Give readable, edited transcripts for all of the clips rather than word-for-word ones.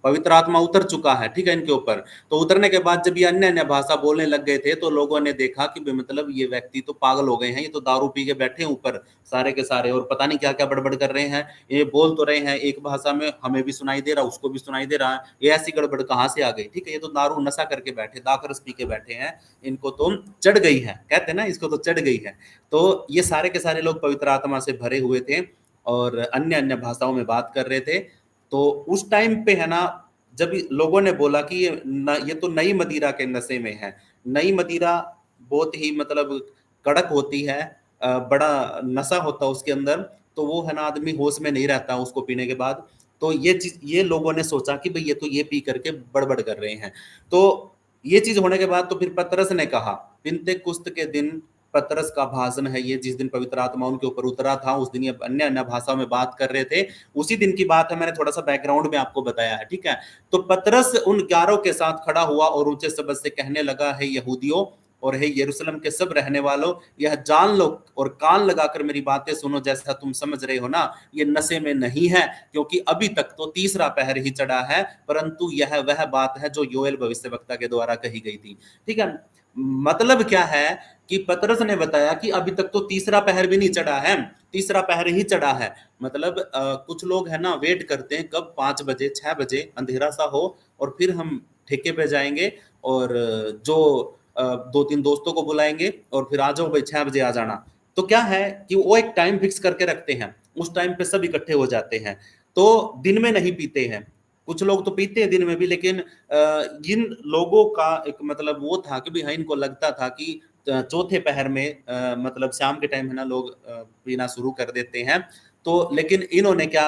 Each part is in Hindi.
पवित्र आत्मा उतर चुका है, ठीक है, इनके ऊपर। तो उतरने के बाद जब ये अन्य अन्य भाषा बोलने लग गए थे, तो लोगों ने देखा कि मतलब ये व्यक्ति तो पागल हो गए हैं, ये तो दारू पी के बैठे हैं ऊपर सारे के सारे, और पता नहीं क्या क्या बड़बड़ कर रहे हैं। ये बोल तो रहे हैं एक भाषा में, हमें भी सुनाई दे रहा, उसको भी सुनाई दे रहा है, ये ऐसी गड़बड़ कहाँ से आ गई, ठीक है, ये तो दारू नशा करके बैठे, दाकरस पी के बैठे हैं, इनको तो चढ़ गई है, कहते हैं ना, इसको तो चढ़ गई है। तो ये सारे के सारे लोग पवित्र आत्मा से भरे हुए थे और अन्य अन्य भाषाओं में बात कर रहे थे। तो उस टाइम पे है ना, जब लोगों ने बोला कि ये तो नई मदिरा के नशे में है। नई मदिरा बहुत ही मतलब कड़क होती है, बड़ा नशा होता है उसके अंदर, तो वो है ना आदमी होश में नहीं रहता उसको पीने के बाद। तो ये चीज, ये लोगों ने सोचा कि भाई ये तो ये पी करके बड़बड़ कर रहे हैं। तो ये चीज होने के बाद तो फिर पतरस ने कहा, पिन्तेकुस्त के दिन पतरस का भाषण है ये, जिस दिन पवित्र आत्मा उनके ऊपर उतरा था, उस दिन ये अन्य अन्य भाषाओं में बात कर रहे थे, उसी दिन की बात है, मैंने थोड़ा सा बैकग्राउंड में आपको बताया है, ठीक है। तो पतरस उन 11 के साथ खड़ा हुआ और ऊंचे शब्द से कहने लगा, है यहूदियों और हे यरूशलेम के सब रहने वालों, यह जान लो और कान लगाकर मेरी बातें सुनो, जैसा तुम समझ रहे हो ना, ये नशे में नहीं है, क्योंकि अभी तक तो तीसरा पहर ही चढ़ा है, परंतु यह वह बात है जो योएल भविष्यवक्ता के द्वारा कही गई थी, ठीक है। मतलब क्या है कि पतरस ने बताया कि अभी तक तो तीसरा पहर भी नहीं चढ़ा है, तीसरा पहर ही चढ़ा है। मतलब कुछ लोग है ना वेट करते हैं कब 5 बजे 6 बजे अंधेरा सा हो और फिर हम ठेके पे जाएंगे, और जो 2-3 दोस्तों को बुलाएंगे और फिर आ जाओ भाई 6 बजे आ जाना। तो क्या है कि वो एक टाइम फिक्स करके रखते हैं, उस टाइम पे सब इकट्ठे हो जाते हैं। तो दिन में नहीं पीते हैं, कुछ लोग तो पीते हैं दिन में भी, लेकिन इन लोगों का एक मतलब वो था कि भाई इनको लगता था कि चौथे पहर में मतलब शाम के टाइम है ना लोग पीना शुरू कर देते हैं। तो लेकिन इन्होंने क्या,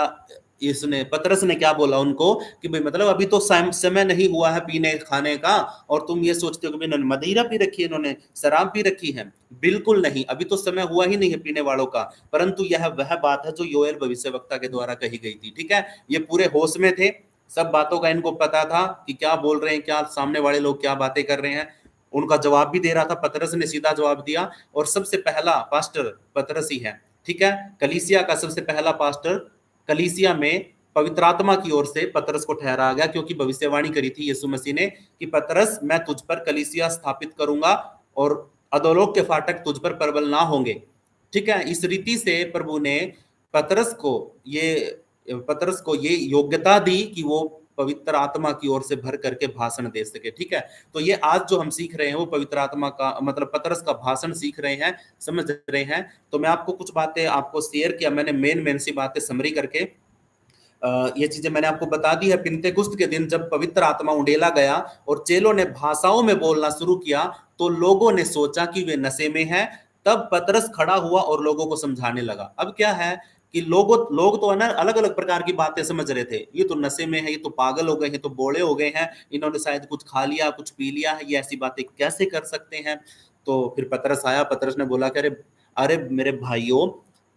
इसने पतरस ने क्या बोला उनको कि भाई मतलब अभी तो समय नहीं हुआ है पीने खाने का, और तुम ये सोचते हो कि इन्होंने मदिरा पी रखी है, इन्होंने शराब पी रखी है। बिल्कुल नहीं, अभी तो समय हुआ ही नहीं है पीने वालों का, परंतु यह वह बात है जो योएल भविष्यवक्ता के द्वारा कही गई थी, ठीक है। ये पूरे होश में थे, सब बातों का इनको पता था कि क्या बोल रहे हैं, क्या सामने वाले लोग क्या बातें कर रहे हैं। उनका जवाब भी दे रहा था, पतरस ने सीधा जवाब दिया, और सबसे पहला पास्टर पतरस ही है, ठीक है। कलीसिया का सबसे पहला पास्टर, कलीसिया में पवित्र आत्मा की ओर से पतरस को ठहराया गया, क्योंकि भविष्यवाणी करी थी यीशु मसीह ने कि पतरस मैं तुझ पर कलीसिया स्थापित करूंगा और अधोलोक के फाटक तुझ पर प्रबल ना होंगे, ठीक है। इस रीति से प्रभु ने पतरस को ये पतरस को ये योग्यता दी कि वो पवित्र आत्मा की ओर से भर करके भाषण दे सके, ठीक है। तो ये आज जो हम सीख रहे हैं वो पवित्र आत्मा का मतलब पतरस का भाषण सीख रहे हैं, समझ रहे हैं। तो मैं आपको कुछ बातें आपको शेयर किया मैंने, मेन मेन सी बातें समरी करके। ये चीजें मैंने आपको बता दी है। पिन्तेकुस्त के दिन जब पवित्र आत्मा उंडेला गया और चेलों ने भाषाओं में बोलना शुरू किया, तो लोगों ने सोचा कि वे नशे में हैं। तब पतरस खड़ा हुआ और लोगों को समझाने लगा। अब क्या है कि लोग तो है ना अलग अलग प्रकार की बातें समझ रहे थे, ये तो नशे में है, ये तो पागल हो गए हैं, तो बोले हो गए हैं, इन्होंने शायद कुछ खा लिया कुछ पी लिया है, ये ऐसी बातें कैसे कर सकते हैं। तो फिर पतरस आया, पतरस ने बोला कि अरे अरे मेरे भाइयों,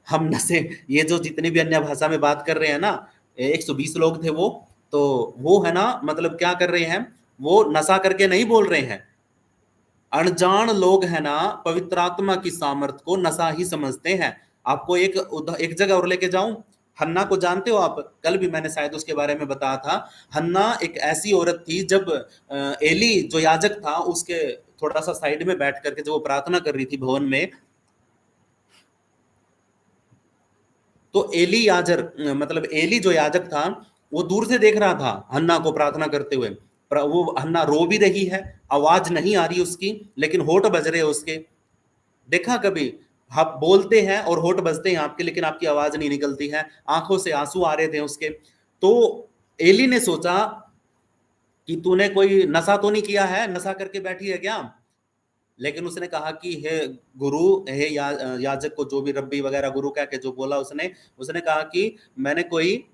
हम नशे, ये जो जितनी भी अन्य भाषा में बात कर रहे हैं ना, 120 लोग थे वो, तो वो है ना मतलब क्या कर रहे हैं, वो नशा करके नहीं बोल रहे हैं। अनजान लोग है ना पवित्र आत्मा की सामर्थ को नशा ही समझते हैं। आपको एक जगह और लेके जाऊं, हन्ना को जानते हो आप, कल भी मैंने शायद उसके बारे में बताया था। हन्ना एक ऐसी औरत थी, जब एली जो याजक था उसके थोड़ा सा साइड में बैठ करके जब वो प्रार्थना कर रही थी भवन में, तो एली याजर मतलब एली जो याजक था वो दूर से देख रहा था हन्ना को प्रार्थना करते हुए। वो हन्ना रो भी रही है, आवाज नहीं आ रही उसकी, लेकिन होठ बज रहे उसके। देखा कभी, आप बोलते हैं और होठ बजते हैं आपके, लेकिन आपकी आवाज नहीं निकलती है, आंखों से आंसू आ रहे थे उसके। तो एली ने सोचा कि तूने कोई नशा तो नहीं किया है, नशा करके बैठी है क्या। लेकिन उसने कहा कि हे गुरु, हे याजक को जो भी रब्बी वगैरह गुरु कह के जो बोला उसने उसने कहा कि मैंने कोई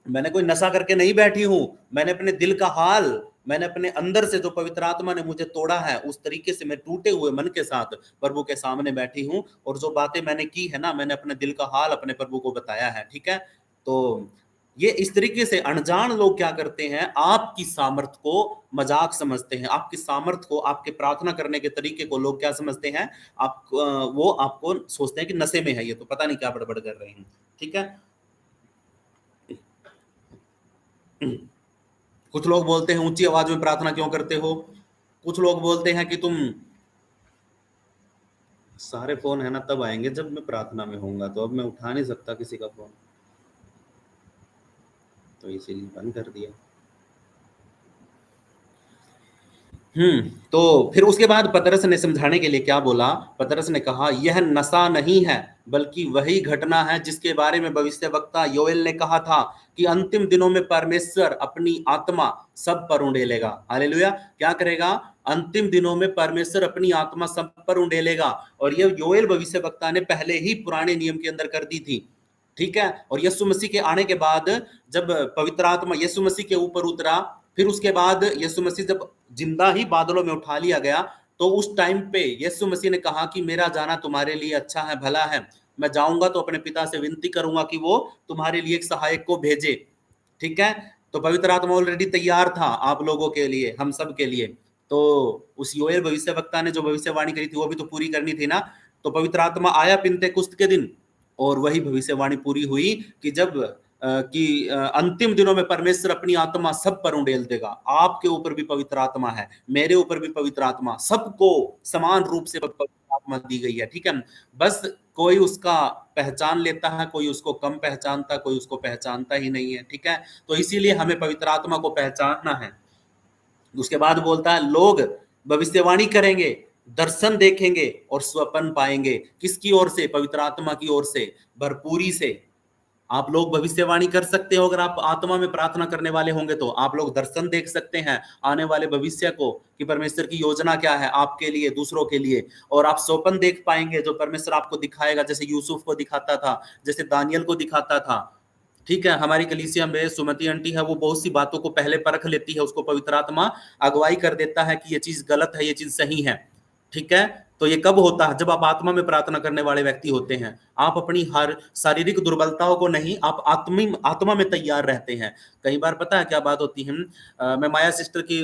नशा करके नहीं बैठी हूं, मैंने अपने दिल का हाल, मैंने अपने अंदर से जो पवित्र आत्मा ने मुझे तोड़ा है उस तरीके से मैं टूटे हुए मन के साथ प्रभु के सामने बैठी हूं, और जो बातें मैंने की है ना, मैंने अपने दिल का हाल अपने प्रभु को बताया है, ठीक है। तो ये इस तरीके से अनजान लोग क्या करते हैं, आपकी सामर्थ को मजाक समझते हैं, आपकी सामर्थ को, आपके प्रार्थना करने के तरीके को लोग क्या समझते हैं, वो आपको सोचते हैं कि नशे में है, ये तो पता नहीं क्या बड़बड़ कर रहे हैं, ठीक है। कुछ लोग बोलते हैं ऊंची आवाज में प्रार्थना क्यों करते हो, कुछ लोग बोलते हैं कि तुम, सारे फोन है ना तब आएंगे जब मैं प्रार्थना में होऊंगा, तो अब मैं उठा नहीं सकता किसी का फोन, तो इसीलिए बंद कर दिया। तो फिर उसके बाद पतरस ने समझाने के लिए क्या बोला, पतरस ने कहा यह नशा नहीं है बल्कि वही घटना है जिसके बारे में भविष्यवक्ता योएल ने कहा था कि अंतिम दिनों में परमेश्वर अपनी आत्मा सब पर उंडेलेगा। हालेलुया। क्या करेगा? अंतिम दिनों में परमेश्वर अपनी आत्मा सब पर उंडेलेगा। और ये योएल भविष्यवक्ता ने पहले ही पुराने नियम के अंदर कर दी थी, ठीक है। और यीशु मसीह के आने के बाद जब पवित्र आत्मा यीशु मसीह के ऊपर उतरा, फिर उसके बाद यीशु मसीह जब जिंदा ही बादलों में उठा लिया गया, तो उस टाइम पे यीशु मसीह ने कहा कि मेरा जाना तुम्हारे लिए अच्छा है, भला है। मैं जाऊंगा तो अपने पिता से विनती करूंगा कि वो तुम्हारे लिए एक सहायक को भेजे, ठीक है। तो पवित्र आत्मा ऑलरेडी तैयार था आप लोगों के लिए, हम सब के लिए। तो उस योएल भविष्यवक्ता ने जो भविष्यवाणी करी थी वो भी तो पूरी करनी थी ना। तो पवित्र आत्मा आया पिन्तेकुस्त के दिन, और वही भविष्यवाणी पूरी हुई कि जब अंतिम दिनों में परमेश्वर अपनी आत्मा सब पर उंडेल देगा। आपके ऊपर भी पवित्र आत्मा है, मेरे ऊपर भी पवित्र आत्मा, सबको समान रूप से पवित्र आत्मा दी गई है, ठीक है। बस कोई उसका पहचान लेता है, कोई उसको कम पहचानता, कोई उसको पहचानता ही नहीं है, ठीक है। तो इसीलिए हमें पवित्र आत्मा को पहचानना है। उसके बाद बोलता है लोग भविष्यवाणी करेंगे, दर्शन देखेंगे और स्वप्न पाएंगे। किसकी ओर से? पवित्र आत्मा की ओर से, भरपूरी से। आप लोग भविष्यवाणी कर सकते हो, अगर आप आत्मा में प्रार्थना करने वाले होंगे तो आप लोग दर्शन देख सकते हैं आने वाले भविष्य को, कि परमेश्वर की योजना क्या है आपके लिए, दूसरों के लिए। और आप स्वप्न देख पाएंगे जो परमेश्वर आपको दिखाएगा, जैसे यूसुफ को दिखाता था, जैसे दानियल को दिखाता था, ठीक है। हमारी कलीसिया में सुमति आंटी है, वो बहुत सी बातों को पहले परख लेती है, उसको पवित्र आत्मा अगुवाई कर देता है कि ये चीज गलत है, ये चीज सही है, ठीक है। तो ये कब होता है? जब आप आत्मा में प्रार्थना करने वाले व्यक्ति होते हैं। आप अपनी हर शारीरिक दुर्बलताओं को नहीं, आप आत्मा में तैयार रहते हैं। कई बार पता है क्या बात होती है, मैं माया सिस्टर की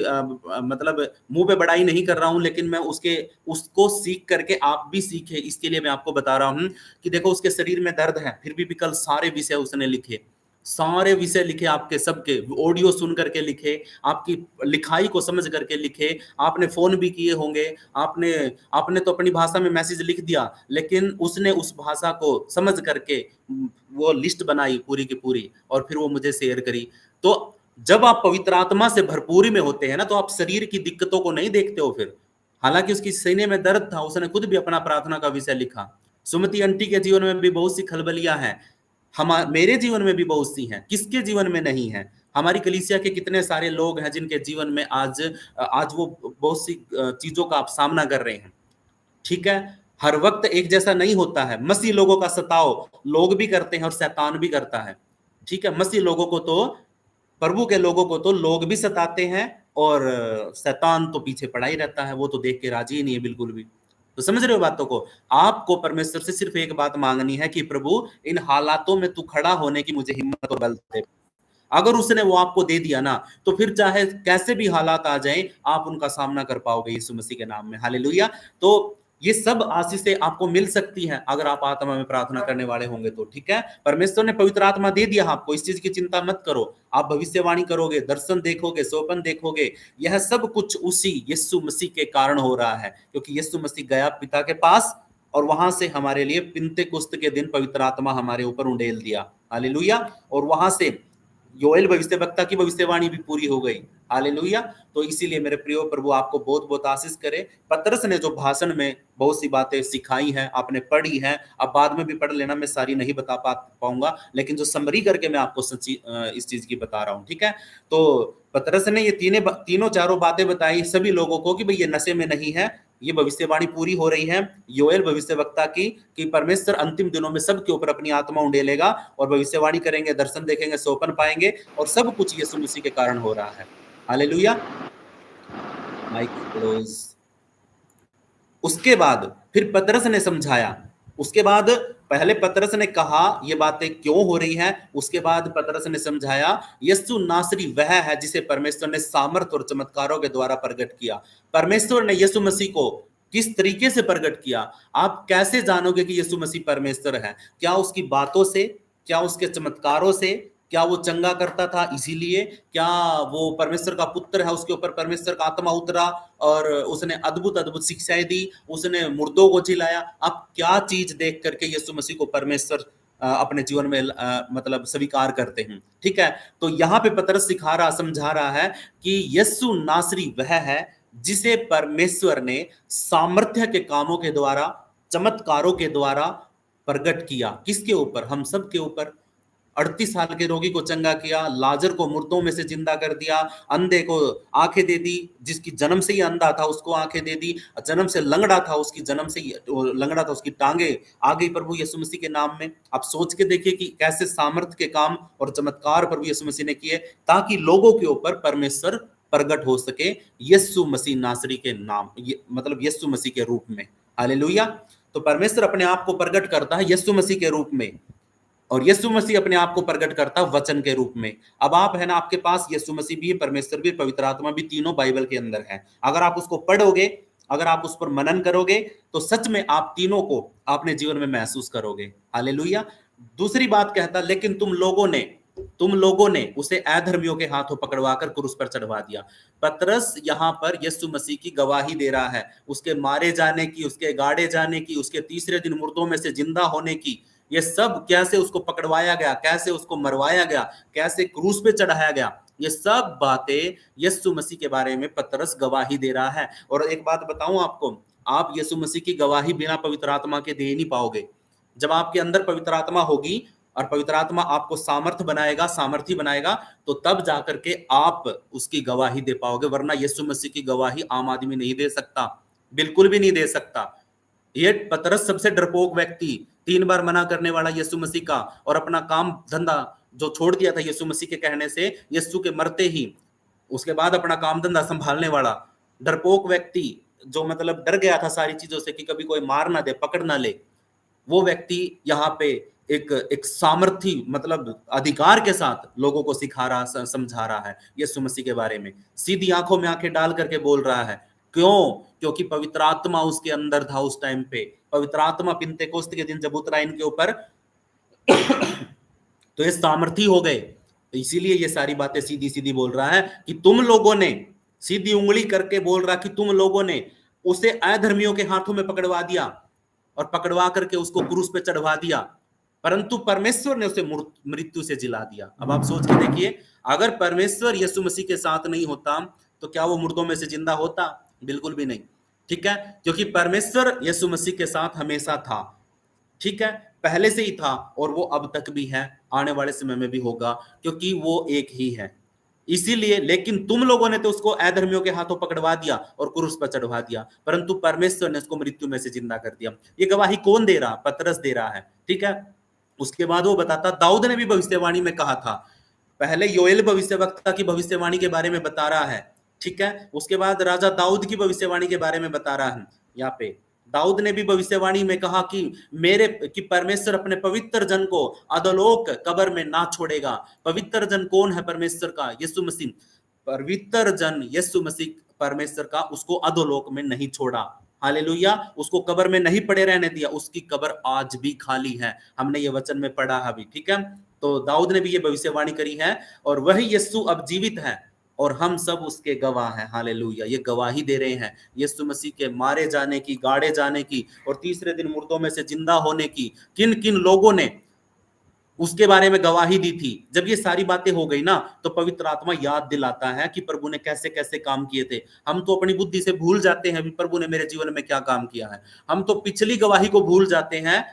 मतलब मुंह पे बड़ाई नहीं कर रहा हूं, लेकिन मैं उसको सीख करके आप भी सीखे, इसके लिए मैं आपको बता रहा हूं कि देखो उसके शरीर में दर्द है, फिर भी कल सारे विषय उसने लिखे, सारे विषय लिखे, आपके सबके ऑडियो सुन करके लिखे, आपकी लिखाई को समझ करके लिखे। आपने फोन भी किए होंगे, आपने आपने तो अपनी भाषा में मैसेज लिख दिया, लेकिन उसने उस भाषा को समझ करके वो लिस्ट बनाई पूरी की पूरी, और फिर वो मुझे शेयर करी। तो जब आप पवित्र आत्मा से भरपूरी में होते हैं ना, तो आप शरीर की दिक्कतों को नहीं देखते हो फिर। हालांकि उसकी सीने में दर्द था, उसने खुद भी अपना प्रार्थना का विषय लिखा। सुमति आंटी के जीवन में भी बहुत सी खलबलियां हैं, मेरे जीवन में भी बहुत सी हैं, किसके जीवन में नहीं है? हमारी कलीसिया के कितने सारे लोग हैं जिनके जीवन में आज आज वो बहुत सी चीजों का आप सामना कर रहे हैं, ठीक है। हर वक्त एक जैसा नहीं होता है। मसीह लोगों का सताव लोग भी करते हैं और शैतान भी करता है, ठीक है। मसीह लोगों को तो, प्रभु के लोगों को तो लोग भी सताते हैं, और शैतान तो पीछे पड़ा ही रहता है, वो तो देख के राजी ही नहीं है बिल्कुल भी। तो समझ रहे हो बातों को? आपको परमेश्वर से सिर्फ एक बात मांगनी है कि प्रभु इन हालातों में तू खड़ा होने की मुझे हिम्मत और बल दे। अगर उसने वो आपको दे दिया ना, तो फिर चाहे कैसे भी हालात आ जाएं, आप उनका सामना कर पाओगे यीशु मसीह के नाम में। हालेलुया। तो ये सब आशीषें आपको मिल सकती हैं अगर आप आत्मा में प्रार्थना करने वाले होंगे तो, ठीक है। परमेश्वर ने पवित्र आत्मा दे दिया आपको, इस चीज की चिंता मत करो। आप भविष्यवाणी करोगे, दर्शन देखोगे, स्वप्न देखोगे, यह सब कुछ उसी यीशु मसीह के कारण हो रहा है, क्योंकि यीशु मसीह गया पिता के पास, और वहां से हमारे लिए पिन्तेकुस्त के दिन पवित्र आत्मा हमारे ऊपर उंडेल दिया। हालेलुया। और वहां से योएल भविष्यवक्ता की भविष्यवाणी भी पूरी हो गई। हालेलुया। तो इसीलिए मेरे प्रियो प्रभु आपको बहुत बहुत आशीष करे। पतरस ने जो भाषण में बहुत सी बातें सिखाई हैं, आपने पढ़ी हैं, अब बाद में भी पढ़ लेना, मैं सारी नहीं बता पाऊंगा, लेकिन जो समरी करके मैं आपको सच्ची इस चीज की बता रहा हूं, ठीक है। तो पतरस ने ये तीनों चारों बातें बताई सभी लोगों को कि भाई ये नशे में नहीं है। ये भविष्यवाणी पूरी हो रही है योएल भविष्यवक्ता की, कि परमेश्वर अंतिम दिनों में सबके ऊपर अपनी आत्मा उंडेलेगा, और भविष्यवाणी करेंगे, दर्शन देखेंगे, स्वप्न पाएंगे, और सब कुछ यीशु मसीह के कारण हो रहा है। हालेलुया। Mic close. उसके बाद फिर पतरस ने समझाया। उसके बाद पहले पतरस ने कहा ये बातें क्यों हो रही हैं, उसके बाद पतरस ने समझाया यीशु नासरी वह है जिसे परमेश्वर ने सामर्थ और चमत्कारों के द्वारा प्रकट किया। परमेश्वर ने यीशु मसीह को किस तरीके से प्रकट किया? आप कैसे जानोगे कि यीशु मसीह परमेश्वर है? क्या उसकी बातों से, क्या उसके चमत्कारों से, क्या वो चंगा करता था इसीलिए? क्या वो परमेश्वर का पुत्र है, उसके ऊपर परमेश्वर का आत्मा उतरा और उसने अद्भुत अद्भुत शिक्षाएं दी, उसने मुर्दों को जिलाया? आप क्या चीज देख करके यीशु मसीह को परमेश्वर अपने जीवन में मतलब स्वीकार करते हैं? ठीक है, तो यहाँ पे पतरस सिखा रहा, समझा रहा है कि यीशु नासरी वह है जिसे परमेश्वर ने सामर्थ्य के कामों के द्वारा, चमत्कारों के द्वारा प्रकट किया। किसके ऊपर? हम सब के ऊपर। 38 साल के रोगी को चंगा किया, लाजर को मुर्दों में से जिंदा कर दिया, अंधे को आंखें दे दी, जिसकी जन्म से ही अंधा था उसको आंखें दे दी, जन्म से लंगड़ा था उसकी जन्म से ही लंगड़ा था उसकी टांगे आ गई प्रभु यीशु मसीह के नाम में। आप सोच के देखिए कि कैसे सामर्थ के काम और चमत्कार प्रभु यीशु मसीह ने किए ताकि लोगों के ऊपर परमेश्वर प्रकट हो सके यीशु मसीह नासरी के नाम, मतलब यीशु मसीह के रूप में। हालेलुया। तो परमेश्वर अपने आप को प्रकट करता है यीशु मसीह के रूप में, और यीशु मसीह अपने आप को प्रकट करता वचन के रूप में। अब आप है ना, आपके पास यीशु मसीह भी है, परमेश्वर भी, पवित्र आत्मा भी, तीनों बाइबल के अंदर है। अगर आप उसको पढ़ोगे, अगर आप उस पर मनन करोगे, तो सच में आप तीनों को अपने जीवन में महसूस करोगे। हालेलुया। दूसरी बात कहता, लेकिन तुम लोगों ने उसे अधर्मियों के हाथों पकड़वाकर क्रूस पर चढ़वा दिया। पतरस यहां पर यीशु मसीह की गवाही दे रहा है, उसके मारे जाने की, उसके गाड़े जाने की, उसके तीसरे दिन मुर्दों में से जिंदा होने की। ये सब कैसे उसको पकड़वाया गया, कैसे उसको मरवाया गया, कैसे क्रूस पे चढ़ाया गया, ये सब बातें यीशु मसीह के बारे में पतरस गवाही दे रहा है। और एक बात बताऊं आपको, आप यीशु मसीह की गवाही बिना पवित्र आत्मा के दे नहीं पाओगे। जब आपके अंदर पवित्र आत्मा होगी और पवित्र आत्मा आपको सामर्थ बनाएगा, सामर्थी बनाएगा, तो तब जाकर के आप उसकी गवाही दे पाओगे। वरना यीशु मसीह की गवाही आम आदमी नहीं दे सकता, बिल्कुल भी नहीं दे सकता। ये पतरस सबसे डरपोक व्यक्ति, 3 बार मना करने वाला यीशु मसीह का, और अपना काम धंधा जो छोड़ दिया था यीशु मसीह के कहने से, यीशु के मरते ही उसके बाद अपना काम धंधा संभालने वाला डरपोक व्यक्ति, जो मतलब डर गया था सारी चीजों से कि कभी कोई मार ना दे, पकड़ ना ले, वो व्यक्ति यहाँ पे एक एक सामर्थी, मतलब अधिकार के साथ लोगों को सिखा रहा, समझा रहा है यीशु मसीह के बारे में, सीधी आंखों में आंखें डाल करके बोल रहा है। क्यों? क्योंकि पवित्र आत्मा उसके अंदर था उस टाइम पे। पवित्र आत्मा पिन्तेकोस्त के दिन जब उतरा इनके ऊपर तो ये सामर्थी हो गए। तो इसीलिए ये सारी बातें सीधी सीधी बोल रहा है कि तुम लोगों ने, सीधी उंगली करके बोल रहा कि तुम लोगों ने उसे अधर्मियों के हाथों में पकड़वा दिया और पकड़वा करके उसको क्रूस पे चढ़वा दिया, परंतु परमेश्वर ने उसे मृत्यु से जिला दिया। अब आप सोच के देखिए, अगर परमेश्वर यीशु मसीह के साथ नहीं होता तो क्या वो मुर्दों में से जिंदा होता? बिल्कुल भी नहीं। ठीक है, क्योंकि परमेश्वर यीशु मसीह के साथ हमेशा था। ठीक है, पहले से ही था और वो अब तक भी है, आने वाले समय में भी होगा, क्योंकि वो एक ही है। इसीलिए, लेकिन तुम लोगों ने तो उसको अधर्मियों के हाथों पकड़वा दिया और क्रूस पर चढ़वा दिया, परंतु परमेश्वर ने उसको मृत्यु में से जिंदा कर दिया। ये गवाही कौन दे रहा? पतरस दे रहा है। ठीक है, उसके बाद वो बताता, दाऊद ने भी भविष्यवाणी में कहा था। पहले योएल भविष्यवक्ता की भविष्यवाणी के बारे में बता रहा है। ठीक है, उसके बाद राजा दाऊद की भविष्यवाणी के बारे में बता रहा है। यहाँ पे दाऊद ने भी भविष्यवाणी में कहा कि परमेश्वर अपने पवित्र जन को अधोलोक कब्र में ना छोड़ेगा। पवित्र जन कौन है? परमेश्वर का यीशु मसीह। पवित्र जन यीशु मसीह परमेश्वर का, उसको अधोलोक में नहीं छोड़ा। हालेलुया। उसको कब्र में नहीं पड़े रहने दिया, उसकी कब्र आज भी खाली है। हमने ये वचन में पढ़ा अभी। ठीक है, तो दाऊद ने भी ये भविष्यवाणी करी है, और वही यीशु अब जीवित है और हम सब उसके गवाह हैं। हालेलुया। ये गवाही दे रहे हैं यीशु मसीह के मारे जाने की, गाड़े जाने की, और तीसरे दिन मुर्दों में से जिंदा होने की। किन किन लोगों ने उसके बारे में गवाही दी थी? जब ये सारी बातें हो गई ना, तो पवित्र आत्मा याद दिलाता है कि प्रभु ने कैसे कैसे काम किए थे। हम तो अपनी बुद्धि से भूल जाते हैं भी प्रभु ने मेरे जीवन में क्या काम किया है। हम तो पिछली गवाही को भूल जाते हैं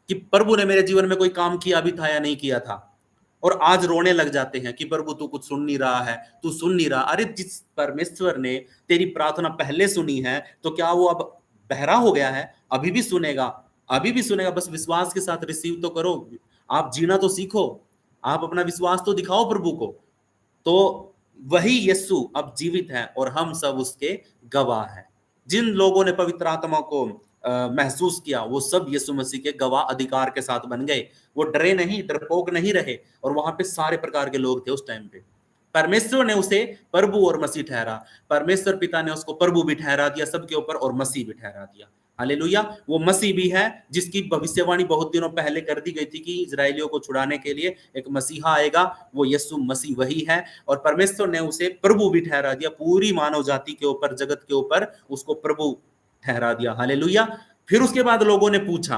कि प्रभु ने मेरे जीवन में कोई काम किया भी था या नहीं किया था, और आज रोने लग जाते हैं कि प्रभु तू कुछ सुन नहीं रहा है, तू सुन नहीं रहा। अरे, जिस परमेश्वर ने तेरी प्रार्थना पहले सुनी है, तो क्या वो अब बहरा हो गया है? अभी भी सुनेगा, अभी भी सुनेगा। बस विश्वास के साथ रिसीव तो करो। आप जीना तो सीखो, आप अपना विश्वास तो दिखाओ प्रभु को। तो वही यीशु अब जीवित है और हम सब उसके गवाह हैं। जिन लोगों ने पवित्र आत्मा को महसूस किया, वो सब यीशु मसीह के गवाह अधिकार के साथ बन गए। वो डरे नहीं, डरपोक नहीं रहे, और वहां पे सारे प्रकार के लोग थे उस टाइम पे। परमेश्वर ने उसे प्रभु और मसीह ठहरा। परमेश्वर पिता ने उसको प्रभु भी ठहरा दिया सबके ऊपर, और मसीह भी ठहरा दिया। हालेलुया। वो मसीह भी है जिसकी भविष्यवाणी बहुत दिनों पहले कर दी गई थी कि इजरायलियों को छुड़ाने के लिए एक मसीहा आएगा, वो यीशु मसीह वही है। और परमेश्वर ने उसे प्रभु भी ठहरा दिया, पूरी मानव जाति के ऊपर, जगत के ऊपर उसको प्रभु ठहरा दिया। हालेलुया। फिर उसके बाद लोगों ने पूछा,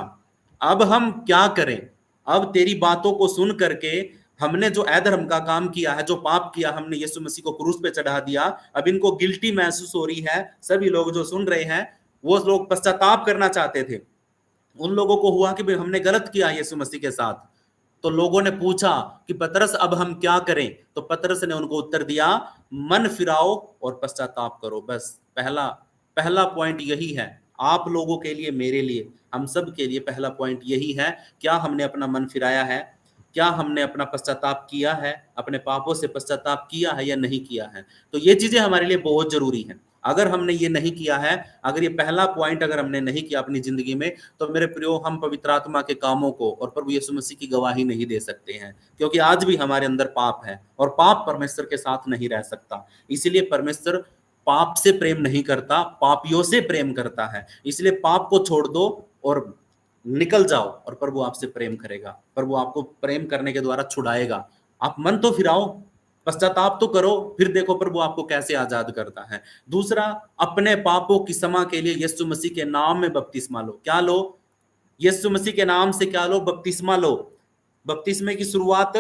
अब हम क्या करें? अब तेरी बातों को सुन करके हमने जो अधर्म का काम किया है, जो पाप किया, हमने यीशु मसीह को क्रूस पे चढ़ा दिया, अब इनको गिल्टी महसूस हो रही है। सभी लोग जो सुन रहे हैं वो लोग पश्चाताप करना चाहते थे। उन लोगों को हुआ कि भाई हमने गलत किया यीशु मसीह के साथ। तो लोगों ने पूछा कि पतरस अब हम क्या करें? तो पतरस ने उनको उत्तर दिया, मन फिराओ और पश्चाताप करो। बस पहला पहला पॉइंट यही है, आप लोगों के लिए, मेरे लिए, हम सब के लिए पहला पॉइंट यही है। क्या हमने अपना मन फिराया है? क्या हमने अपना पश्चाताप किया है? अपने पापों से पश्चाताप किया है या नहीं किया है? तो ये चीजें हमारे लिए बहुत जरूरी है। अगर हमने ये नहीं किया है, अगर ये पहला पॉइंट अगर हमने नहीं किया अपनी जिंदगी में, तो मेरे प्रियो, हम पवित्र आत्मा के कामों को और प्रभु यीशु मसीह की गवाही नहीं दे सकते हैं, क्योंकि आज भी हमारे अंदर पाप है और पाप परमेश्वर के साथ नहीं रह सकता। इसीलिए परमेश्वर पाप से प्रेम नहीं करता, पापियों से प्रेम करता है। इसलिए पाप को छोड़ दो और निकल जाओ और प्रभु आपसे प्रेम करेगा। प्रभु आपको प्रेम करने के द्वारा छुड़ाएगा। आप मन तो फिराओ, पश्चाताप तो करो, फिर देखो प्रभु आपको कैसे आजाद करता है। दूसरा, अपने पापों की क्षमा के लिए यीशु मसीह के नाम में बपतिस्मा लो। क्या लो? यीशु मसीह के नाम से क्या लो? बपतिस्मा लो। बपतिस्मे की शुरुआत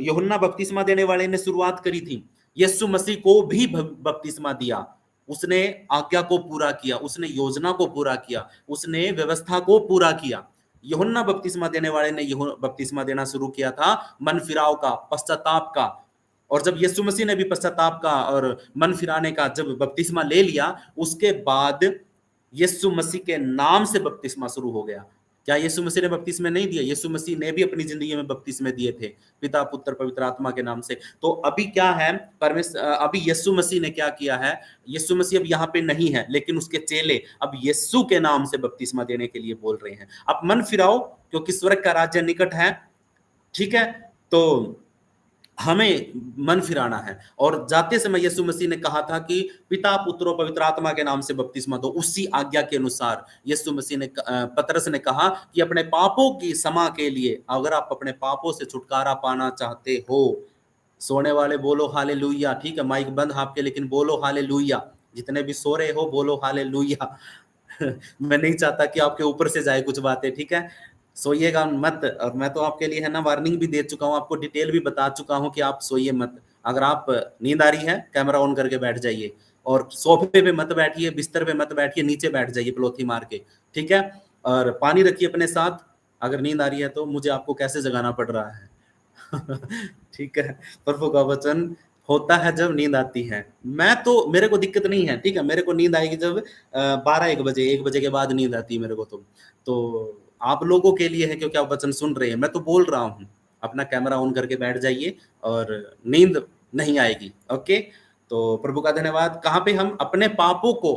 यूहन्ना बपतिस्मा देने वाले ने शुरुआत करी थी। यीशु मसीह को भी बपतिस्मा दिया। उसने आज्ञा को पूरा किया, उसने योजना को पूरा किया, उसने व्यवस्था को पूरा किया। यूहन्ना बपतिस्मा देने वाले ने बपतिस्मा देना शुरू किया था मन फिराव का, पश्चाताप का। और जब यीशु मसीह ने भी पश्चाताप का और मन फिराने का जब बपतिस्मा ले लिया, उसके बाद यीशु मसीह के नाम से बपतिस्मा शुरू हो गया। क्या यीशु मसीह ने बपतिस्मे नहीं दिए? यीशु मसीह ने भी अपनी जिंदगी में बपतिस्मे दिए थे, पिता, पुत्र, पवित्र आत्मा के नाम से। तो अभी क्या है, परमेश्वर, अभी यीशु मसीह ने क्या किया है? यीशु मसीह अब यहाँ पे नहीं है, लेकिन उसके चेले अब यीशु के नाम से बपतिस्मा देने के लिए बोल रहे हैं। अब मन फिराओ, क्योंकि स्वर्ग का राज्य निकट है। ठीक है, तो हमें मन फिराना है। और जाते समय यीशु मसीह ने कहा था कि पिता, पुत्र और पवित्र आत्मा के नाम से बपतिस्मा दो। उसी आज्ञा के अनुसार यीशु मसीह ने, पतरस ने कहा कि अपने पापों की क्षमा के लिए, अगर आप अपने पापों से छुटकारा पाना चाहते हो, सोने वाले बोलो हालेलुया। ठीक है, माइक बंद आपके, लेकिन बोलो हालेलुया। जितने भी सो रहे हो बोलो हालेलुया। मैं नहीं चाहता कि आपके ऊपर से जाए कुछ बातें। ठीक है, सोइएगा मत। और मैं तो आपके लिए है ना वार्निंग भी दे चुका हूं, आपको डिटेल भी बता चुका हूं कि आप सोइए मत। अगर आप नींद आ रही है, कैमरा ऑन करके बैठ जाइए, और सोफे पे मत बैठिए, बिस्तर पे मत बैठिए, नीचे बैठ जाइए पलोथी मार के। ठीक है, और पानी रखिए अपने साथ। अगर नींद आ रही है तो मुझे आपको कैसे जगाना पड़ रहा है। ठीक है, प्रभु का वचन होता है जब नींद आती है। मैं तो, मेरे को दिक्कत नहीं है। ठीक है, मेरे को नींद आएगी जब 12-1 बजे, 1 बजे के बाद नींद आती है मेरे को। तो आप लोगों के लिए है क्योंकि आप वचन सुन रहे हैं, मैं तो बोल रहा हूँ। अपना कैमरा ऑन करके बैठ जाइए और नींद नहीं आएगी। ओके, तो प्रभु का धन्यवाद। कहाँ पे? हम अपने पापों को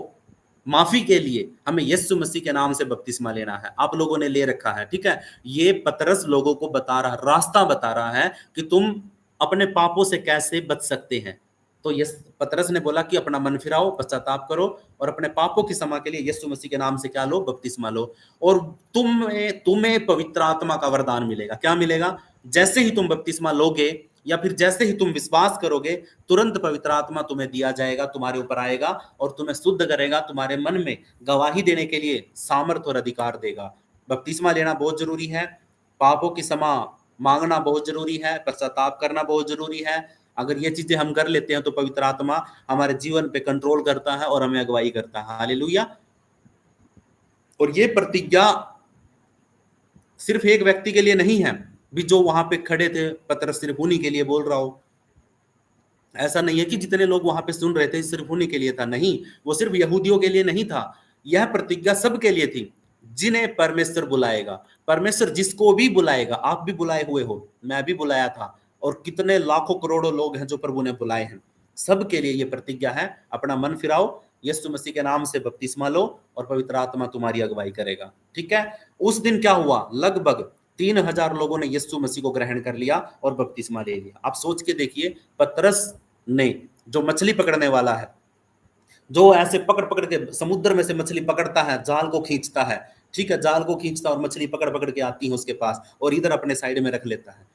माफी के लिए हमें यीशु मसीह के नाम से बपतिस्मा लेना है। आप लोगों ने ले रखा है। ठीक है, ये पतरस लोगों को बता रहा, रास्ता बता रहा है कि तुम अपने पापों से कैसे बच सकते हैं। तो यस, पतरस ने बोला कि अपना मन फिराओ, पश्चाताप करो और अपने पापों की क्षमा के लिए यीशु मसीह के नाम से क्या लो? बपतिस्मा लो। और तुम्हें पवित्र आत्मा का वरदान मिलेगा। क्या मिलेगा? जैसे ही तुम बपतिस्मा लोगे या फिर जैसे ही तुम विश्वास करोगे, तुरंत पवित्र आत्मा तुम्हें दिया जाएगा, तुम्हारे ऊपर आएगा और तुम्हें शुद्ध करेगा, तुम्हारे मन में गवाही देने के लिए सामर्थ और अधिकार देगा। बपतिस्मा लेना बहुत जरूरी है, पापों की क्षमा मांगना बहुत जरूरी है, पश्चाताप करना बहुत जरूरी है। अगर ये चीजें हम कर लेते हैं तो पवित्र आत्मा हमारे जीवन पे कंट्रोल करता है और हमें अगुवाई करता है। हालेलुया। और ये प्रतिज्ञा सिर्फ एक व्यक्ति के लिए नहीं है भी, जो वहां पे खड़े थे, पतरस सिर्फ उन्हीं के लिए बोल रहा हो। ऐसा नहीं है कि जितने लोग वहां पे सुन रहे थे सिर्फ उन्हीं के लिए था। नहीं, वो सिर्फ यहूदियों के लिए नहीं था। यह प्रतिज्ञा सबके लिए थी, जिन्हें परमेश्वर बुलाएगा। परमेश्वर जिसको भी बुलाएगा, आप भी बुलाए हुए हो, मैं भी बुलाया था, और कितने लाखों करोड़ों लोग हैं जो प्रभु ने बुलाए हैं। सबके लिए यह प्रतिज्ञा है, अपना मन फिराओ, यीशु मसीह के नाम से बपतिस्मा लो और पवित्र आत्मा तुम्हारी अगुवाई करेगा। ठीक है, उस दिन क्या हुआ? लगभग 3,000 लोगों ने यीशु मसीह को ग्रहण कर लिया और बपतिस्मा ले लिया। आप सोच के देखिए, पतरस ने, जो मछली पकड़ने वाला है, जो ऐसे पकड़ पकड़ के समुद्र में से मछली पकड़ता है, जाल को खींचता है, ठीक है, जाल को खींचता और मछली पकड़ पकड़ के आती है उसके पास और इधर अपने साइड में रख लेता है।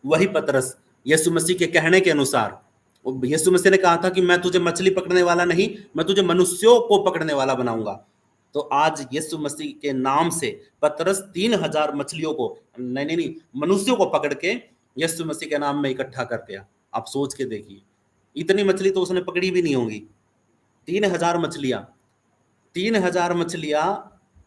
वही पतरस यीशु मसीह के कहने के अनुसार, यीशु मसीह ने कहा था कि मैं तुझे मछली पकड़ने वाला नहीं, मैं तुझे मनुष्यों को पकड़ने वाला बनाऊंगा। तो आज यीशु मसीह के नाम से पतरस 3000 मछलियों को, नहीं नहीं नहीं, मनुष्यों को पकड़ के यीशु मसीह के नाम में इकट्ठा कर दिया। आप सोच के देखिए, इतनी मछली तो उसने पकड़ी भी नहीं होगी। 3000 मछलियां, 3000 मछलियां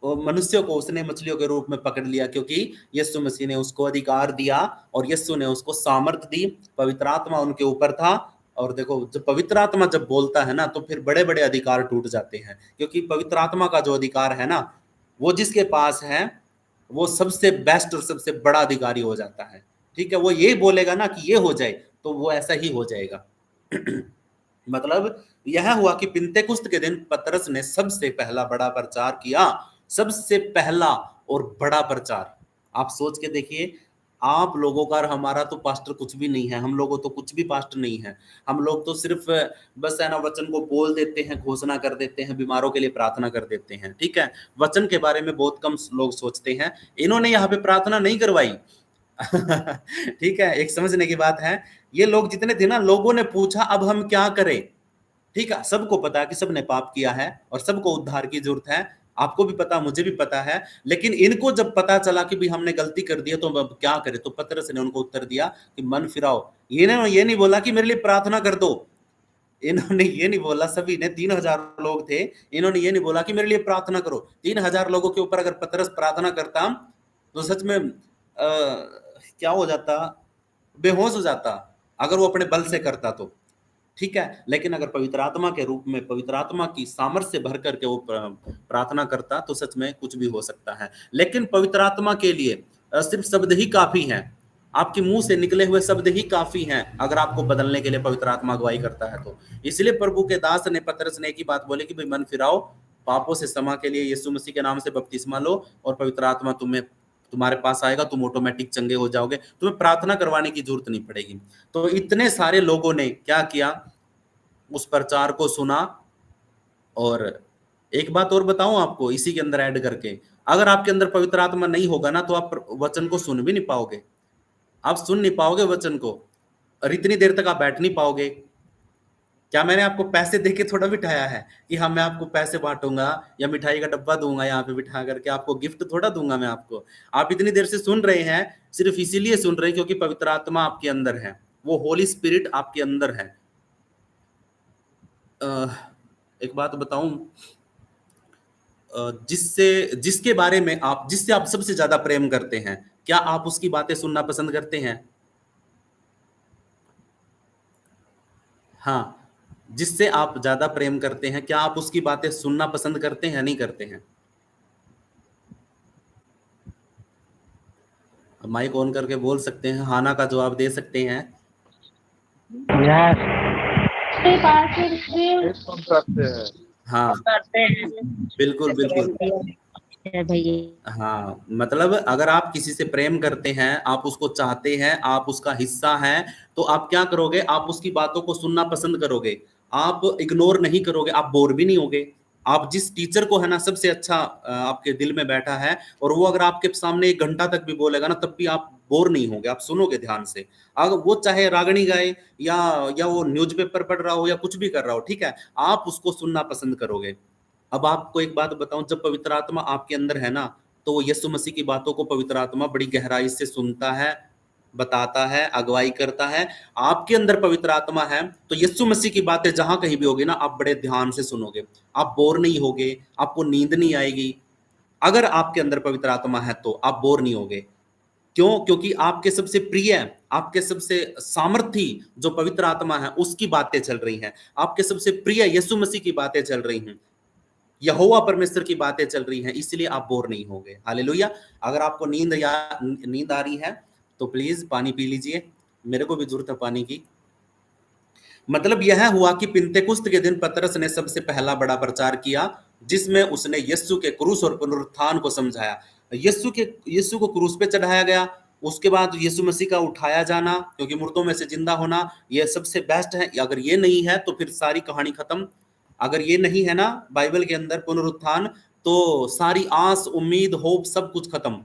और मनुष्यों को उसने मछलियों के रूप में पकड़ लिया, क्योंकि यीशु मसीह ने उसको अधिकार दिया और यीशु ने उसको सामर्थ दी, पवित्र आत्मा उनके ऊपर था। और देखो, जब पवित्र आत्मा जब बोलता है ना, तो फिर बड़े बड़े अधिकार टूट जाते हैं, क्योंकि पवित्र आत्मा का जो अधिकार है ना, वो जिसके पास है वो सबसे बेस्ट और सबसे बड़ा अधिकारी हो जाता है। ठीक है, वो ये बोलेगा ना कि ये हो जाए, तो वो ऐसा ही हो जाएगा। मतलब यह हुआ कि पिंतेकुस्त के दिन पतरस ने सबसे पहला बड़ा प्रचार किया, सबसे पहला और बड़ा प्रचार। आप सोच के देखिए, आप लोगों का और हमारा तो पास्टर कुछ भी नहीं है, हम लोगों तो कुछ भी पास्टर नहीं है। हम लोग तो सिर्फ बस है ना, वचन को बोल देते हैं, घोषणा कर देते हैं, बीमारों के लिए प्रार्थना कर देते हैं। ठीक है, वचन के बारे में बहुत कम लोग सोचते हैं। इन्होंने यहाँ पे प्रार्थना नहीं करवाई। ठीक है, एक समझने की बात है, ये लोग जितने थे ना, लोगों ने पूछा अब हम क्या करें। ठीक है, सबको पता है कि सबने पाप किया है और सबको उद्धार की जरूरत है, आपको भी पता, मुझे भी पता है। लेकिन इनको जब पता चला कि भाई हमने गलती कर दी है, तो अब क्या करें, तो पतरस ने उनको उत्तर दिया कि मन फिराओ। ये नहीं बोला कि मेरे लिए प्रार्थना कर दो, इन्होंने ये नहीं बोला, सभी ने 3000 लोग थे, इन्होंने ये नहीं बोला कि मेरे लिए प्रार्थना करो। 3000 लोगों के ऊपर अगर पतरस प्रार्थना करता, तो सच में क्या हो जाता, बेहोश हो जाता, अगर वो अपने बल से करता तो। ठीक है, लेकिन अगर पवित्र आत्मा के रूप में, पवित्र आत्मा की सामर्थ्य से भर करके वो प्रार्थना करता, तो सच में कुछ भी हो सकता है। लेकिन पवित्र आत्मा के लिए सिर्फ शब्द ही काफी हैं, आपके मुंह से निकले हुए शब्द ही काफी हैं, अगर आपको बदलने के लिए पवित्र आत्मा अगुवाई करता है तो। इसलिए प्रभु के दास ने, पतरस ने एक ही बात बोली कि भाई मन फिराओ, पापों से क्षमा के लिए यीशु मसीह के नाम से बपतिस्मा लो, और पवित्र आत्मा तुम्हें, तुम्हारे पास आएगा, तुम ऑटोमेटिक चंगे हो जाओगे, तुम्हें प्रार्थना करवाने की जरूरत नहीं पड़ेगी। तो इतने सारे लोगों ने क्या किया, उस प्रचार को सुना। और एक बात और बताऊं आपको इसी के अंदर ऐड करके, अगर आपके अंदर पवित्र आत्मा नहीं होगा ना, तो आप वचन को सुन भी नहीं पाओगे, आप सुन नहीं पाओगे वचन को, और इतनी देर तक आप बैठ नहीं पाओगे। क्या मैंने आपको पैसे देके थोड़ा बिठाया है कि हाँ मैं आपको पैसे बांटूंगा या मिठाई का डब्बा दूंगा यहाँ पे बिठा करके, आपको गिफ्ट थोड़ा दूंगा मैं आपको। आप इतनी देर से सुन रहे हैं, सिर्फ इसीलिए सुन रहे हैं क्योंकि पवित्र आत्मा आपके अंदर है, वो होली स्पिरिट आपके अंदर है। एक बात बताऊं, जिससे, जिसके बारे में आप, जिससे आप सबसे ज्यादा प्रेम करते हैं, क्या आप उसकी बातें सुनना पसंद करते हैं? हाँ, जिससे आप ज्यादा प्रेम करते हैं, क्या आप उसकी बातें सुनना पसंद करते हैं, नहीं करते हैं? माइक ऑन करके बोल सकते हैं, हाना का जवाब दे सकते हैं। हाँ, बिल्कुल बिल्कुल। हाँ, मतलब अगर आप किसी से प्रेम करते हैं, आप उसको चाहते हैं, आप उसका हिस्सा हैं, तो आप क्या करोगे, आप उसकी बातों को सुनना पसंद करोगे, आप इग्नोर नहीं करोगे, आप बोर भी नहीं होगे। आप जिस टीचर को है ना सबसे अच्छा आपके दिल में बैठा है, और वो अगर आपके सामने 1 घंटा तक भी बोलेगा ना, तब भी आप बोर नहीं होगे, आप सुनोगे ध्यान से। अगर वो चाहे रागनी गाए या वो न्यूज़पेपर पढ़ रहा हो या कुछ भी कर रहा हो, ठीक है, आप उसको सुनना पसंद करोगे। अब आपको एक बात बताऊं, जब पवित्र आत्मा आपके अंदर है ना, तो वो यीशु मसीह की बातों को पवित्र आत्मा बड़ी गहराई से सुनता है, बताता है, अगुवाई करता है। आपके अंदर पवित्र आत्मा है, तो यीशु मसीह की बातें जहां कहीं भी होगी ना, आप बड़े ध्यान से सुनोगे, आप बोर नहीं होगे, आपको नींद नहीं आएगी। अगर आपके अंदर पवित्र आत्मा है तो आप बोर नहीं होगे। क्यों? क्योंकि आपके सबसे प्रिय, आपके सबसे सामर्थी जो पवित्र आत्मा है, उसकी बातें चल रही हैं, आपके सबसे प्रिय यीशु मसीह की बातें चल रही हैं, यहोवा परमेश्वर की बातें चल रही हैं, इसलिए आप बोर नहीं होंगे। हालेलुया। अगर आपको नींद आ रही है, तो प्लीज पानी पी लीजिए, मेरे को भी जरूरत है पानी की। मतलब यह हुआ कि पिंतेकुस्त के दिन पतरस ने सबसे पहला बड़ा प्रचार किया, जिसमें उसने यीशु के क्रूस और पुनरुत्थान को समझाया। यीशु को क्रूस पे चढ़ाया गया, उसके बाद यीशु मसीह का उठाया जाना, क्योंकि मुर्दों में से जिंदा होना ये सबसे बेस्ट है। अगर ये नहीं है तो फिर सारी कहानी खत्म। अगर ये नहीं है ना बाइबल के अंदर पुनरुत्थान, तो सारी आस उम्मीद होप सब कुछ खत्म।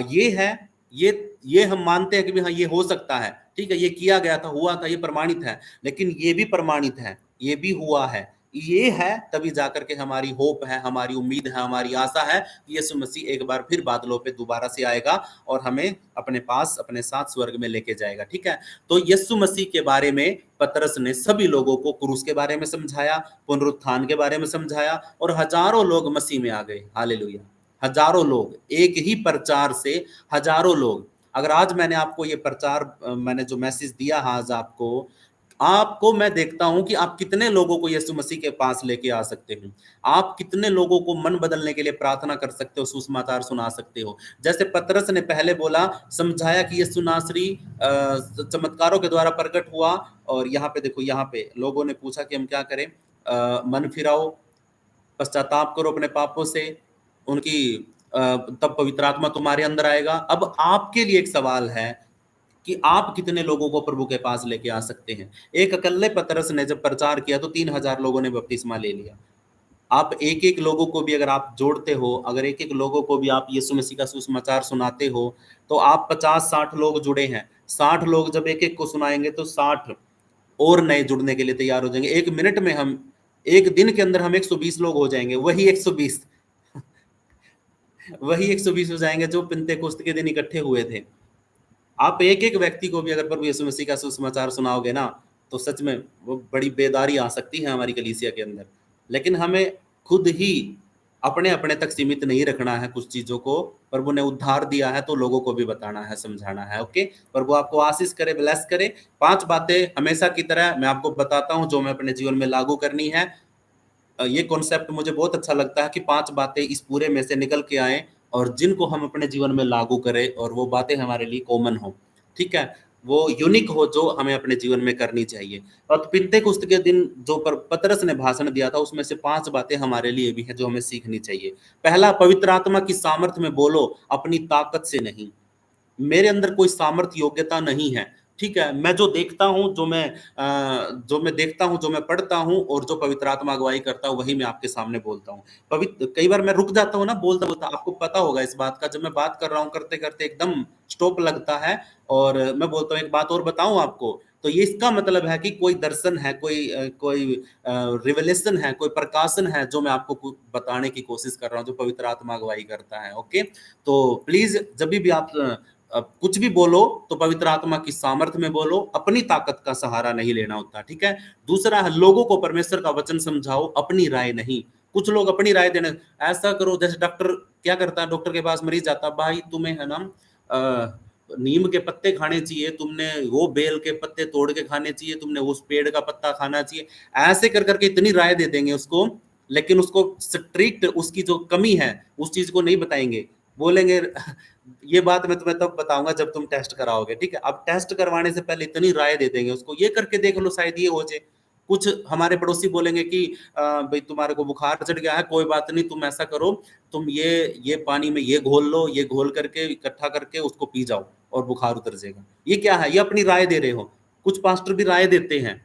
ये है, ये हम मानते हैं कि भी हाँ ये हो सकता है, ठीक है, ये किया गया था, हुआ था, ये प्रमाणित है, लेकिन ये भी प्रमाणित है, ये भी हुआ है, ये है, तभी जाकर के हमारी होप है, हमारी उम्मीद है, हमारी आशा है कि यीशु मसीह एक बार फिर बादलों पे दोबारा से आएगा और हमें अपने पास अपने साथ स्वर्ग में लेके जाएगा। ठीक है, तो यीशु मसीह के बारे में पतरस ने सभी लोगों को क्रूस के बारे में समझाया, पुनरुत्थान के बारे में समझाया, और हजारों लोग मसीह में आ गए। हालेलुया, हजारों लोग, एक ही प्रचार से हजारों लोग। अगर आज मैंने आपको ये प्रचार, मैंने जो मैसेज दिया आज आपको मैं देखता हूं कि आप कितने लोगों को यीशु मसीह के पास लेके आ सकते हो, आप कितने लोगों को मन बदलने के लिए प्रार्थना कर सकते हो, सुसमाचार सुना सकते हो। जैसे पतरस ने पहले बोला, समझाया कि यीशु नासरी चमत्कारों के द्वारा प्रकट हुआ, और यहाँ पे देखो, यहाँ पे लोगों ने पूछा कि हम क्या करें, मन फिराओ, पश्चाताप करो अपने पापों से, उनकी तब पवित्र आत्मा तुम्हारे अंदर आएगा। अब आपके लिए एक सवाल है कि आप कितने लोगों को प्रभु के पास लेके आ सकते हैं। एक अकेले पतरस ने जब प्रचार किया तो 3,000 लोगों ने बपतिस्मा ले लिया। आप एक एक लोगों को भी अगर आप जोड़ते हो, अगर एक एक लोगों को भी आप यीशु मसीह का सुसमाचार सुनाते हो, तो आप 50-60 लोग जुड़े हैं। 60 लोग जब एक एक को सुनाएंगे तो 60 और नए जुड़ने के लिए तैयार हो जाएंगे। एक मिनट में हम, एक दिन के अंदर हम 120 लोग हो जाएंगे, वही 120 वही 120 हो जाएंगे जो पिन्तेकुस्त के दिन इकट्ठे हुए थे। आप एक एक व्यक्ति को भी अगर प्रभु यीशु मसीह का सुसमाचार सुनाओगे ना, तो सच में वो बड़ी बेदारी आ सकती है हमारी कलीसिया के अंदर। लेकिन हमें खुद ही अपने अपने तक सीमित नहीं रखना है कुछ चीजों को। प्रभु ने उद्धार दिया है तो लोगों को भी बताना है, समझाना है। ओके, प्रभु आपको आशीष करे, ब्लेस करे। 5 बातें हमेशा की तरह मैं आपको बताता हूं जो मैं अपने जीवन में लागू करनी है। ये कॉन्सेप्ट मुझे बहुत अच्छा लगता है कि 5 बातें इस पूरे में से निकल के आए और जिनको हम अपने जीवन में लागू करें, और वो बातें हमारे लिए कॉमन हो, ठीक है, वो यूनिक हो, जो हमें अपने जीवन में करनी चाहिए। और पिन्तेकुस्त के दिन जो पतरस ने भाषण दिया था, उसमें से 5 बातें हमारे लिए भी हैं जो हमें सीखनी चाहिए। पहला, पवित्र आत्मा की सामर्थ्य में बोलो, अपनी ताकत से नहीं। मेरे अंदर कोई सामर्थ्य योग्यता नहीं है, ठीक है, मैं जो देखता हूं, जो मैं देखता हूं, जो मैं पढ़ता हूं, और जो पवित्र आत्मा अगुवाई करता हूं, वही मैं आपके सामने बोलता हूं। पवित्र, कई बार मैं रुक जाता हूं ना बोलता बोलता, आपको पता होगा इस बात का, जब मैं बात कर रहा हूं करते करते एकदम स्टॉप लगता है, और मैं बोलता हूं एक बात और बताऊं आपको, तो ये इसका मतलब है कि कोई दर्शन है, कोई रिवलेशन है, कोई प्रकाशन है जो मैं आपको बताने की कोशिश कर रहा हूं, जो पवित्र आत्मा अगुवाई करता है। ओके, तो प्लीज जब भी आप कुछ भी बोलो तो पवित्र आत्मा की सामर्थ्य में बोलो, अपनी ताकत का सहारा नहीं लेना होता, ठीक है। दूसरा है, लोगों को परमेश्वर का वचन समझाओ, अपनी राय नहीं। कुछ लोग अपनी राय देने, ऐसा करो, जैसे डॉक्टर क्या करता है, डॉक्टर के पास मरीज जाता, भाई तुम्हें है ना नीम के पत्ते खाने चाहिए, तुमने वो बेल के पत्ते तोड़ के खाने चाहिए, तुमने उस पेड़ का पत्ता खाना चाहिए, ऐसे कर करके इतनी राय दे देंगे उसको, लेकिन उसको स्ट्रिक्ट, उसकी जो कमी है उस चीज को नहीं बताएंगे। बोलेंगे ये बात मैं तुम्हें तब बताऊंगा जब तुम टेस्ट कराओगे, ठीक है। अब टेस्ट करवाने से पहले इतनी राय दे देंगे उसको, ये करके देख लो शायद ये हो जाए। कुछ हमारे पड़ोसी बोलेंगे कि भाई तुम्हारे को बुखार चढ़ गया है, कोई बात नहीं, तुम ऐसा करो, तुम ये पानी में ये घोल लो, ये घोल करके इकट्ठा करके उसको पी जाओ और बुखार उतर जाएगा। ये क्या है, ये अपनी राय दे रहे हो। कुछ पास्टर भी राय देते हैं,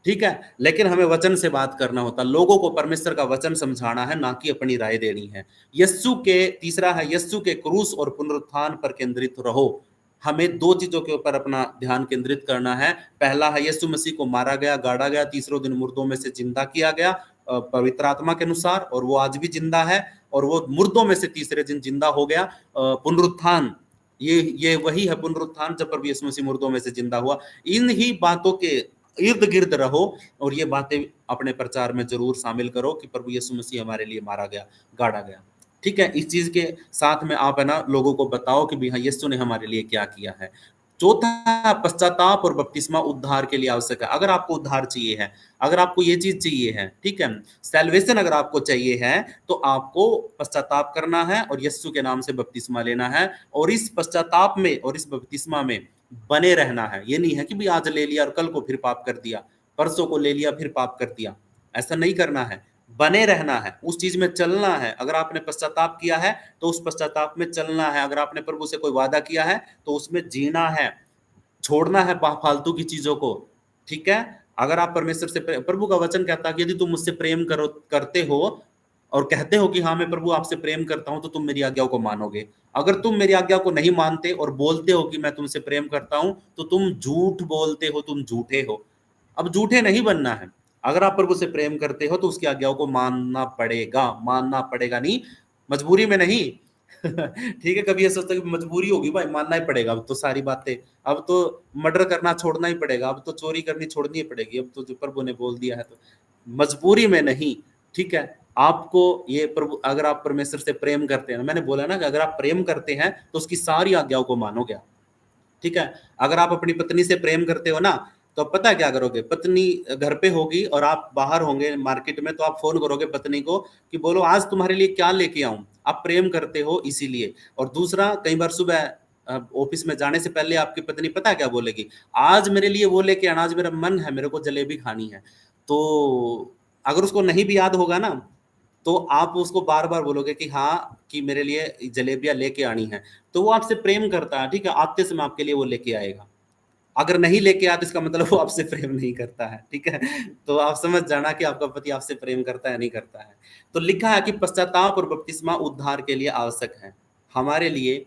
ठीक है, लेकिन हमें वचन से बात करना होता, लोगों को परमेश्वर का वचन समझाना है, ना कि अपनी राय देनी है। तीसरा है, यस्सु के क्रूस और पुनरुत्थान पर केंद्रित रहो। हमें 2 चीजों के ऊपर अपना ध्यान केंद्रित करना है। पहला है, यीशु मसीह को मारा गया, गाड़ा गया, तीसरे दिन मुर्दों में से जिंदा किया गया पवित्र आत्मा के अनुसार, और वो आज भी जिंदा है, और वो मुर्दों में से तीसरे दिन जिंदा हो गया। पुनरुत्थान, ये वही है पुनरुत्थान, जब प्रभु यीशु मसीह मुर्दों में से जिंदा हुआ। इन ही बातों के इर्द गिर्द रहो, और ये बातें अपने प्रचार में जरूर शामिल करो कि प्रभु यीशु मसीह हमारे लिए मारा गया, गाड़ा गया, ठीक है। इस चीज के साथ में आप है ना लोगों को बताओ कि भी हाँ यीशु ने हमारे लिए क्या किया है। चौथा, पश्चाताप और बपतिस्मा उद्धार के लिए आवश्यक है। अगर आपको उद्धार चाहिए है, अगर आपको ये चीज चाहिए है, ठीक है, सैल्वेशन अगर आपको चाहिए है, तो आपको पश्चाताप करना है और यीशु के नाम से बपतिस्मा लेना है, और इस पश्चाताप में और इस बपतिस्मा में बने रहना है। ये नहीं है कि भी आज ले लिया और कल को फिर पाप कर दिया, परसों को ले लिया फिर पाप कर दिया, ऐसा नहीं करना है। बने रहना है, उस चीज में चलना है। अगर आपने पश्चाताप किया है तो उस पश्चाताप में चलना है। अगर आपने प्रभु से कोई वादा किया है तो उसमें जीना है, छोड़ना है फालतू की चीजों को। ठीक है, अगर आप परमेश्वर से प्रभु का वचन कहता है कि यदि तुम मुझसे प्रेम करो करते हो और कहते हो कि हाँ मैं प्रभु आपसे प्रेम करता हूं, तो तुम मेरी आज्ञाओं को मानोगे। अगर तुम मेरी आज्ञा को नहीं मानते और बोलते हो कि मैं तुमसे प्रेम करता हूं, तो तुम झूठ बोलते हो, तुम झूठे हो। अब झूठे नहीं बनना है। अगर आप प्रभु से प्रेम करते हो तो उसकी आज्ञाओं को मानना पड़ेगा नहीं, मजबूरी में नहीं। ठीक है, कभी ये सोचता है कि मजबूरी होगी भाई, मानना ही पड़ेगा अब तो सारी बातें। अब तो मर्डर करना छोड़ना ही पड़ेगा, अब तो चोरी करनी छोड़नी ही पड़ेगी, अब तो जो प्रभु ने बोल दिया है तो मजबूरी में नहीं। ठीक है, आपको ये प्रभु, अगर आप परमेश्वर से प्रेम करते हैं, मैंने बोला ना कि अगर आप प्रेम करते हैं तो उसकी सारी आज्ञाओं को मानोगे आप। ठीक है, अगर आप अपनी पत्नी से प्रेम करते हो ना, तो पता है क्या करोगे? पत्नी घर पे होगी और आप बाहर होंगे मार्केट में, तो आप फोन करोगे पत्नी को कि बोलो आज तुम्हारे लिए क्या लेके आऊं। आप प्रेम करते हो इसीलिए। और दूसरा, कई बार सुबह ऑफिस में जाने से पहले आपकी पत्नी पता है क्या बोलेगी? आज मेरे लिए वो लेके आना, आज मेरा मन है, मेरे को जलेबी खानी है। तो अगर उसको नहीं भी याद होगा ना, तो आप उसको बार बार बोलोगे कि हाँ, कि मेरे लिए जलेबियां लेके आनी है। तो वो आपसे प्रेम करता है। ठीक है, आते समय आपके लिए वो लेके आएगा। अगर नहीं लेके आया तो इसका मतलब वो आपसे प्रेम नहीं करता है। ठीक है, तो आप समझ जाना कि आपका पति आपसे प्रेम करता है नहीं करता है। तो लिखा है कि पश्चाताप और बपतिस्मा उद्धार के लिए आवश्यक है। हमारे लिए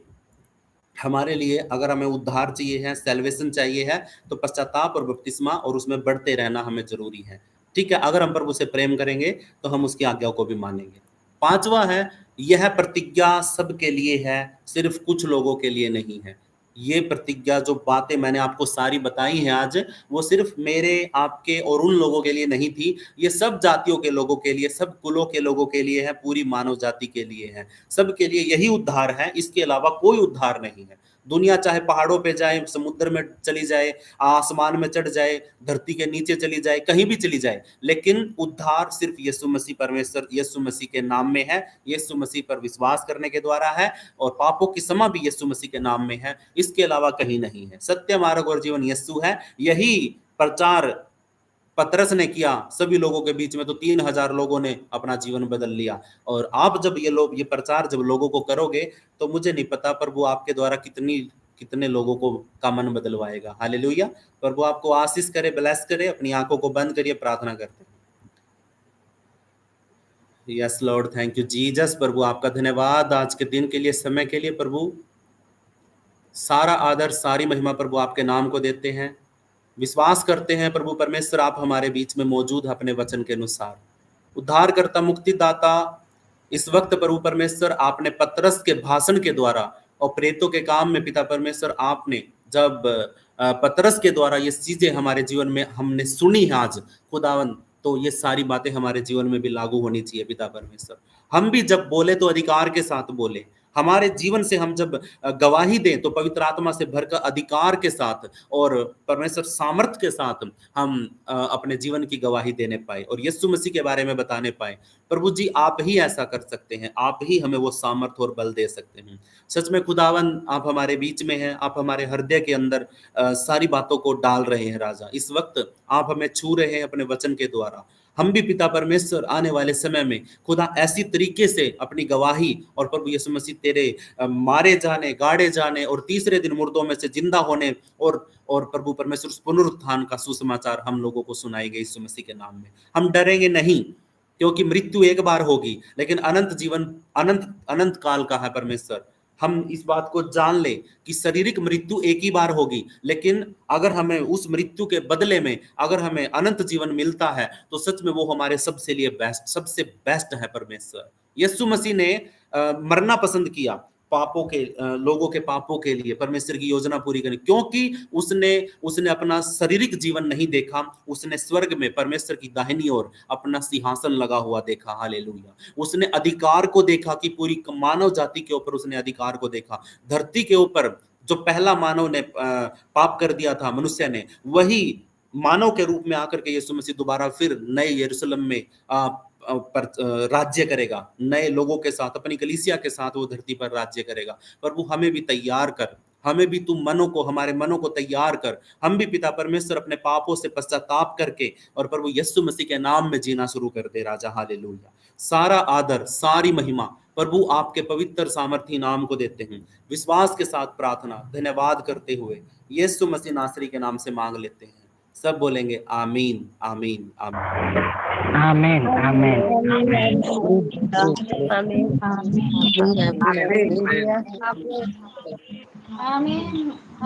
हमारे लिए अगर हमें उद्धार चाहिए है, सेल्वेशन चाहिए है, तो पश्चाताप और बपतिस्मा और उसमें बढ़ते रहना हमें जरूरी है। ठीक है, अगर हम प्रभु से प्रेम करेंगे तो हम उसकी आज्ञाओं को भी मानेंगे। पांचवा है, यह प्रतिज्ञा सबके लिए है, सिर्फ कुछ लोगों के लिए नहीं है। ये प्रतिज्ञा, जो बातें मैंने आपको सारी बताई हैं आज, वो सिर्फ मेरे, आपके और उन लोगों के लिए नहीं थी। ये सब जातियों के लोगों के लिए, सब कुलों के लोगों के लिए है, पूरी मानव जाति के लिए है। सबके लिए यही उद्धार है, इसके अलावा कोई उद्धार नहीं है। दुनिया चाहे पहाड़ों पे जाए, समुद्र में चली जाए, आसमान में चढ़ जाए, धरती के नीचे चली जाए, कहीं भी चली जाए, लेकिन उद्धार सिर्फ यीशु मसीह, परमेश्वर यीशु मसीह के नाम में है। यीशु मसीह पर विश्वास करने के द्वारा है, और पापों की क्षमा भी यीशु मसीह के नाम में है। इसके अलावा कहीं नहीं है। सत्य, मार्ग और जीवन यीशु है। यही प्रचार पतरस ने किया सभी लोगों के बीच में, तो 3,000 लोगों ने अपना जीवन बदल लिया। और आप जब ये प्रचार जब लोगों को करोगे, तो मुझे नहीं पता प्रभु आपके द्वारा कितने लोगों को का मन बदलवाएगा। हालेलुया। प्रभु आपको आशीष करे, ब्लेस करे। अपनी आंखों को बंद करिए, प्रार्थना करते हैं। Yes lord, thank you Jesus. प्रभु आपका धन्यवाद आज के दिन के लिए, समय के लिए। प्रभु सारा आदर, सारी महिमा प्रभु आपके नाम को देते हैं। विश्वास करते हैं प्रभु परमेश्वर, आप हमारे बीच में मौजूद हैं अपने वचन के अनुसार। उद्धारकर्ता, मुक्तिदाता, इस वक्त प्रभु परमेश्वर आपने पतरस के भाषण के द्वारा और प्रेतों के काम में पिता परमेश्वर, आपने जब पतरस के द्वारा ये चीजें हमारे जीवन में हमने सुनी है आज खुदावन, तो ये सारी बातें हमारे जीवन में भी लागू होनी चाहिए पिता परमेश्वर। हम भी जब बोले तो अधिकार के साथ बोले। हमारे जीवन से हम जब गवाही दें तो पवित्र आत्मा से भरकर अधिकार के साथ और परमेश्वर सामर्थ्य के साथ हम अपने जीवन की गवाही देने पाए और यीशु मसीह के बारे में बताने पाए। प्रभु जी, आप ही ऐसा कर सकते हैं, आप ही हमें वो सामर्थ्य और बल दे सकते हैं। सच में खुदावन, आप हमारे बीच में हैं, आप हमारे हृदय के अंदर सारी बातों को डाल रहे हैं राजा। इस वक्त आप हमें छू रहे हैं अपने वचन के द्वारा। हम भी पिता परमेश्वर आने वाले समय में खुदा ऐसी तरीके से अपनी गवाही और प्रभु यीशु मसीह तेरे मारे जाने, गाड़े जाने और तीसरे दिन मुर्दों में से जिंदा होने और प्रभु परमेश्वर पुनरुत्थान का सुसमाचार हम लोगों को सुनाएंगे यीशु मसीह के नाम में। हम डरेंगे नहीं, क्योंकि मृत्यु एक बार होगी, लेकिन अनंत जीवन अनंत अनंत काल का है परमेश्वर। हम इस बात को जान ले कि शारीरिक मृत्यु एक ही बार होगी, लेकिन अगर हमें उस मृत्यु के बदले में अगर हमें अनंत जीवन मिलता है, तो सच में वो हमारे सबसे लिए बेस्ट, सबसे बेस्ट है परमेश्वर। यीशु मसीह ने मरना पसंद किया पापों के लोगों के पापों के लिए, परमेश्वर की योजना पूरी करनी, क्योंकि उसने उसने अपना शारीरिक जीवन नहीं देखा, उसने स्वर्ग में परमेश्वर की दाहिनी ओर अपना सिंहासन लगा हुआ देखा। हालेलुया। उसने अधिकार को देखा कि पूरी मानव जाति के ऊपर उसने अधिकार को देखा। धरती के ऊपर जो पहला मानव ने पाप कर दिया था, मनुष्य ने, वही मानव के रूप में आकर के यीशु मसीह दोबारा फिर नए यरूशलेम में पर राज्य करेगा, नए लोगों के साथ, अपनी कलीसिया के साथ वो धरती पर राज्य करेगा। पर वो हमें भी तैयार कर, हमें भी तू हमारे मनों को तैयार कर, हम भी पिता परमेश्वर अपने पापों से पश्चाताप करके और प्रभु यीशु मसीह के नाम में जीना शुरू कर दे राजा। हालेलुया। सारा आदर, सारी महिमा प्रभु आपके पवित्र सामर्थी नाम को देते हैं। विश्वास के साथ प्रार्थना धन्यवाद करते हुए यीशु मसीह नासरी के नाम से मांग लेते हैं। सब बोलेंगे आमीन आमीन आमीन आमीन आमीन आमीन।